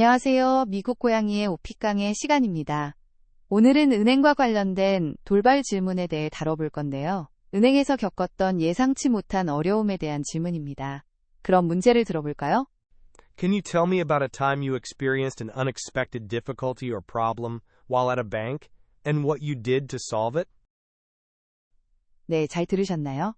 안녕하세요. 미국 고양이의 오피깡의 시간입니다. 오늘은 은행과 관련된 돌발 질문에 대해 다뤄볼 건데요. 은행에서 겪었던 예상치 못한 어려움에 대한 질문입니다. 그럼 문제를 들어볼까요? Can you tell me about a time you experienced an unexpected difficulty or problem while at a bank, and what you did to solve it? 네, 잘 들으셨나요?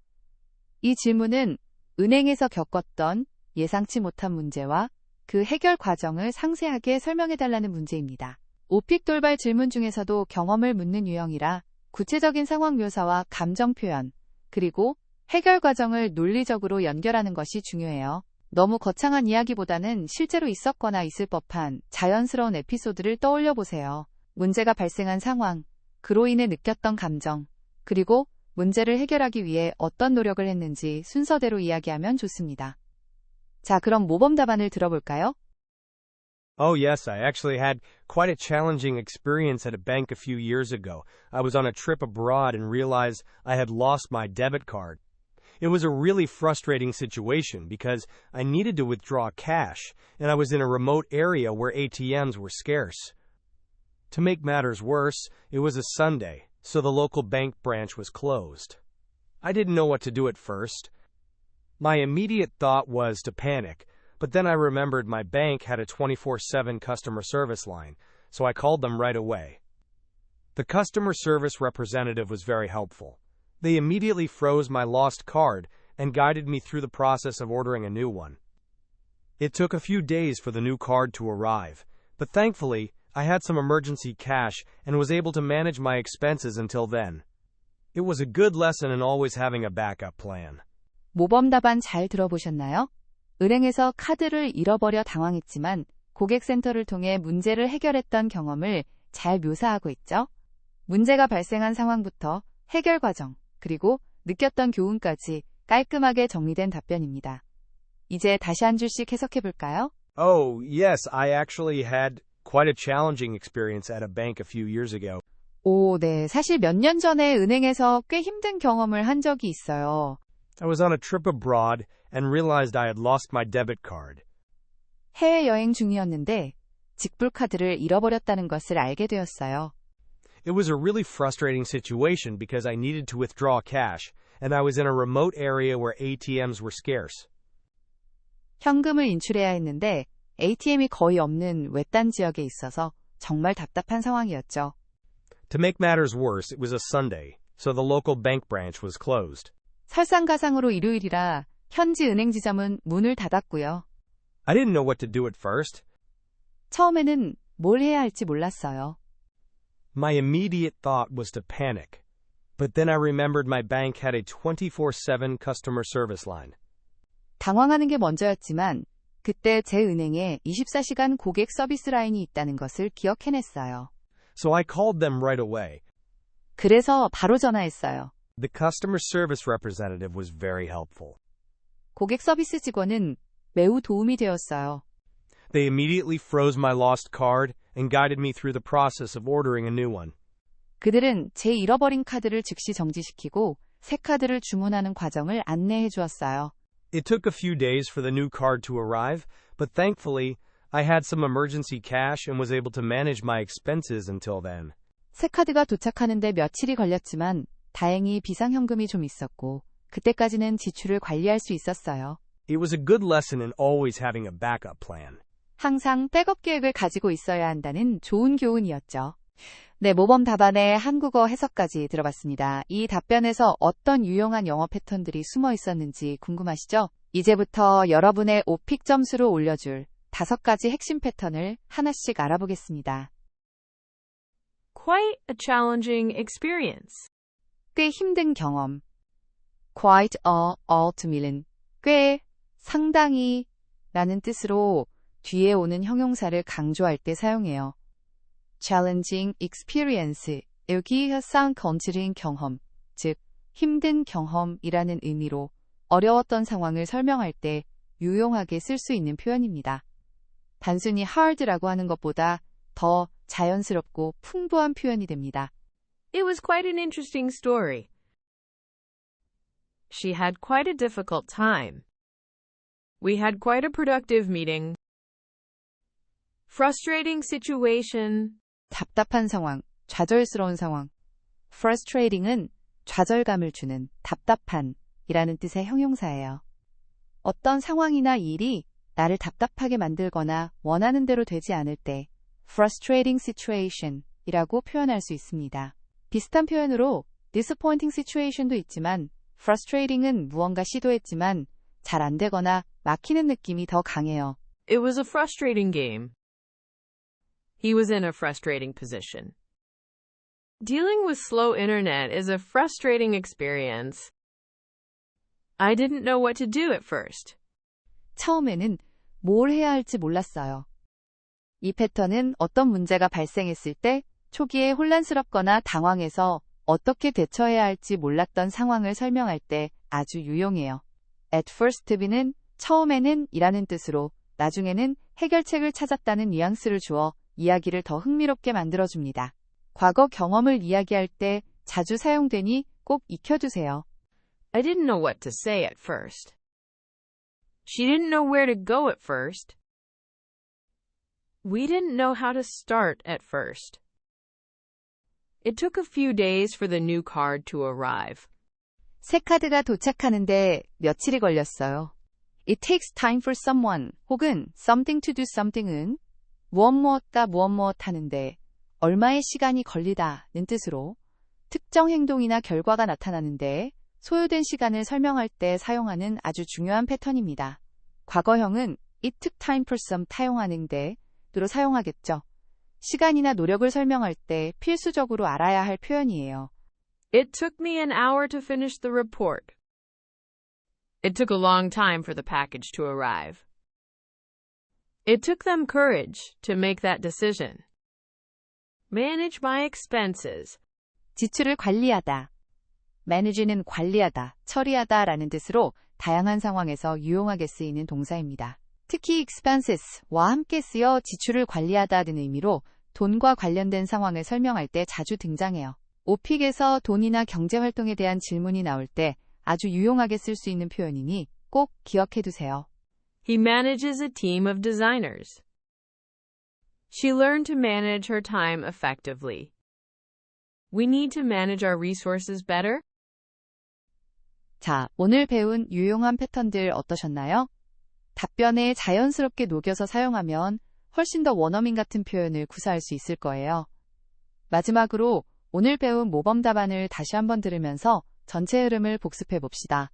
이 질문은 은행에서 겪었던 예상치 못한 문제와 그 해결 과정을 상세하게 설명해달라는 문제입니다. 오픽 돌발 질문 중에서도 경험을 묻는 유형이라 구체적인 상황 묘사와 감정 표현, 그리고 해결 과정을 논리적으로 연결하는 것이 중요해요. 너무 거창한 이야기보다는 실제로 있었거나 있을 법한 자연스러운 에피소드를 떠올려 보세요. 문제가 발생한 상황, 그로 인해 느꼈던 감정, 그리고 문제를 해결하기 위해 어떤 노력을 했는지 순서대로 이야기하면 좋습니다. 자, 그럼 모범 답안을 들어볼까요? Oh, yes, I actually had quite a challenging experience at a bank a few years ago. I was on a trip abroad and realized I had lost my debit card. It was a really frustrating situation because I needed to withdraw cash, and I was in a remote area where ATMs were scarce. To make matters worse, it was a Sunday, so the local bank branch was closed. I didn't know what to do at first. My immediate thought was to panic, but then I remembered my bank had a 24/7 customer service line, so I called them right away. The customer service representative was very helpful. They immediately froze my lost card and guided me through the process of ordering a new one. It took a few days for the new card to arrive, but thankfully, I had some emergency cash and was able to manage my expenses until then. It was a good lesson in always having a backup plan. 모범 답안 잘 들어보셨나요? 은행에서 카드를 잃어버려 당황했지만 고객센터를 통해 문제를 해결했던 경험을 잘 묘사하고 있죠. 문제가 발생한 상황부터 해결 과정, 그리고 느꼈던 교훈까지 깔끔하게 정리된 답변입니다. 이제 다시 한 줄씩 해석해 볼까요? Oh, yes, I actually had quite a challenging experience at a bank a few years ago. 오, 네. 사실 몇 년 전에 은행에서 꽤 힘든 경험을 한 적이 있어요. I was on a trip abroad and realized I had lost my debit card. 해외여행 중이었는데 직불 카드를 잃어버렸다는 것을 알게 되었어요. It was a really frustrating situation because I needed to withdraw cash, and I was in a remote area where ATMs were scarce. 현금을 인출해야 했는데 ATM이 거의 없는 외딴 지역에 있어서 정말 답답한 상황이었죠. To make matters worse, it was a Sunday, so the local bank branch was closed. 설상가상으로 일요일이라 현지 은행 지점은 문을 닫았고요. I didn't know what to do at first. 처음에는 뭘 해야 할지 몰랐어요. My immediate thought was to panic. But then I remembered my bank had a 24/7 customer service line. 당황하는 게 먼저였지만 그때 제 은행에 24시간 고객 서비스 라인이 있다는 것을 기억해냈어요. So I called them right away. 그래서 바로 전화했어요. The customer service representative was very helpful. 고객 서비스 직원은 매우 도움이 되었어요. They immediately froze my lost card and guided me through the process of ordering a new one. 그들은 제 잃어버린 카드를 즉시 정지시키고 새 카드를 주문하는 과정을 안내해 주었어요. It took a few days for the new card to arrive, but thankfully, I had some emergency cash and was able to manage my expenses until then. 새 카드가 도착하는데 며칠이 걸렸지만 다행히 비상현금이 좀 있었고 그때까지는 지출을 관리할 수 있었어요. It was a good lesson in always having a backup plan. 항상 백업 계획을 가지고 있어야 한다는 좋은 교훈이었죠. 네, 모범 답안의 한국어 해석까지 들어봤습니다. 이 답변에서 어떤 유용한 영어 패턴들이 숨어 있었는지 궁금하시죠? 이제부터 여러분의 오픽 점수를 올려줄 5가지 핵심 패턴을 하나씩 알아보겠습니다. Quite a challenging experience. 꽤 힘든 경험. Quite a ultimately 꽤 상당히 라는 뜻으로 뒤에 오는 형용사를 강조할 때 사용해요. challenging experience 여기 상 건드린 경험, 즉 힘든 경험이라는 의미로 어려웠던 상황을 설명할 때 유용하게 쓸 수 있는 표현입니다. 단순히 hard라고 하는 것보다 더 자연스럽고 풍부한 표현이 됩니다. It was quite an interesting story. She had quite a difficult time. We had quite a productive meeting. Frustrating situation. 답답한 상황, 좌절스러운 상황. frustrating은 좌절감을 주는 답답한이라는 뜻의 형용사예요. 어떤 상황이나 일이 나를 답답하게 만들거나 원하는 대로 되지 않을 때 frustrating situation이라고 표현할 수 있습니다. 비슷한 표현으로 disappointing situation도 있지만 frustrating은 무언가 시도했지만 잘 안 되거나 막히는 느낌이 더 강해요. It was a frustrating game. He was in a frustrating position. Dealing with slow internet is a frustrating experience. I didn't know what to do at first. 처음에는 뭘 해야 할지 몰랐어요. 이 패턴은 어떤 문제가 발생했을 때 초기에 혼란스럽거나 당황해서 어떻게 대처해야 할지 몰랐던 상황을 설명할 때 아주 유용해요. At first는 처음에는 이라는 뜻으로 나중에는 해결책을 찾았다는 뉘앙스를 주어 이야기를 더 흥미롭게 만들어줍니다. 과거 경험을 이야기할 때 자주 사용되니 꼭 익혀두세요. I didn't know what to say at first. She didn't know where to go at first. We didn't know how to start at first. It took a few days for the new card to arrive. 새 카드가 도착하는데 며칠이 걸렸어요. It takes time for someone 혹은 something to do something은 무엇 하는데 얼마의 시간이 걸리다는 뜻으로 특정 행동이나 결과가 나타나는데 소요된 시간을 설명할 때 사용하는 아주 중요한 패턴입니다. 과거형은 it took time for some 타용하는데로 사용하겠죠. 시간이나 노력을 설명할 때 필수적으로 알아야 할 표현이에요. It took me an hour to finish the report. It took a long time for the package to arrive. It took them courage to make that decision. Manage my expenses. 지출을 관리하다. manage는 관리하다, 처리하다라는 뜻으로 다양한 상황에서 유용하게 쓰이는 동사입니다. 특히 expenses와 함께 쓰여 지출을 관리하다는 의미로 돈과 관련된 상황을 설명할 때 자주 등장해요. 오픽에서 돈이나 경제활동에 대한 질문이 나올 때 아주 유용하게 쓸 수 있는 표현이니 꼭 기억해두세요. He manages a team of designers. She learned to manage her time effectively. We need to manage our resources better. 자, 오늘 배운 유용한 패턴들 어떠셨나요? 답변에 자연스럽게 녹여서 사용하면 훨씬 더 원어민 같은 표현을 구사할 수 있을 거예요. 마지막으로 오늘 배운 모범 답안을 다시 한번 들으면서 전체 흐름을 복습해 봅시다.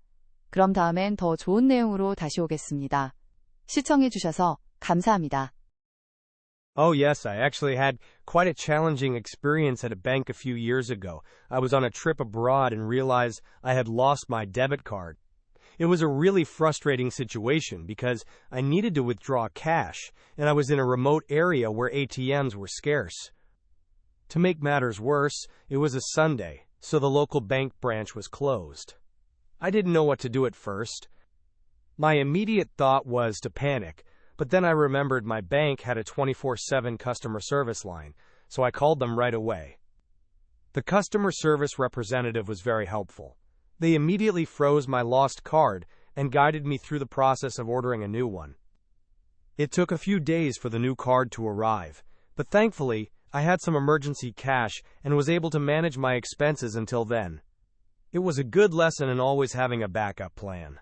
그럼 다음엔 더 좋은 내용으로 다시 오겠습니다. 시청해 주셔서 감사합니다. Oh, yes, I actually had quite a challenging experience at a bank a few years ago. I was on a trip abroad and realized I had lost my debit card. It was a really frustrating situation because I needed to withdraw cash, and I was in a remote area where ATMs were scarce. To make matters worse, it was a Sunday, so the local bank branch was closed. I didn't know what to do at first. My immediate thought was to panic, but then I remembered my bank had a 24/7 customer service line, so I called them right away. The customer service representative was very helpful. They immediately froze my lost card and guided me through the process of ordering a new one. It took a few days for the new card to arrive, but thankfully, I had some emergency cash and was able to manage my expenses until then. It was a good lesson in always having a backup plan.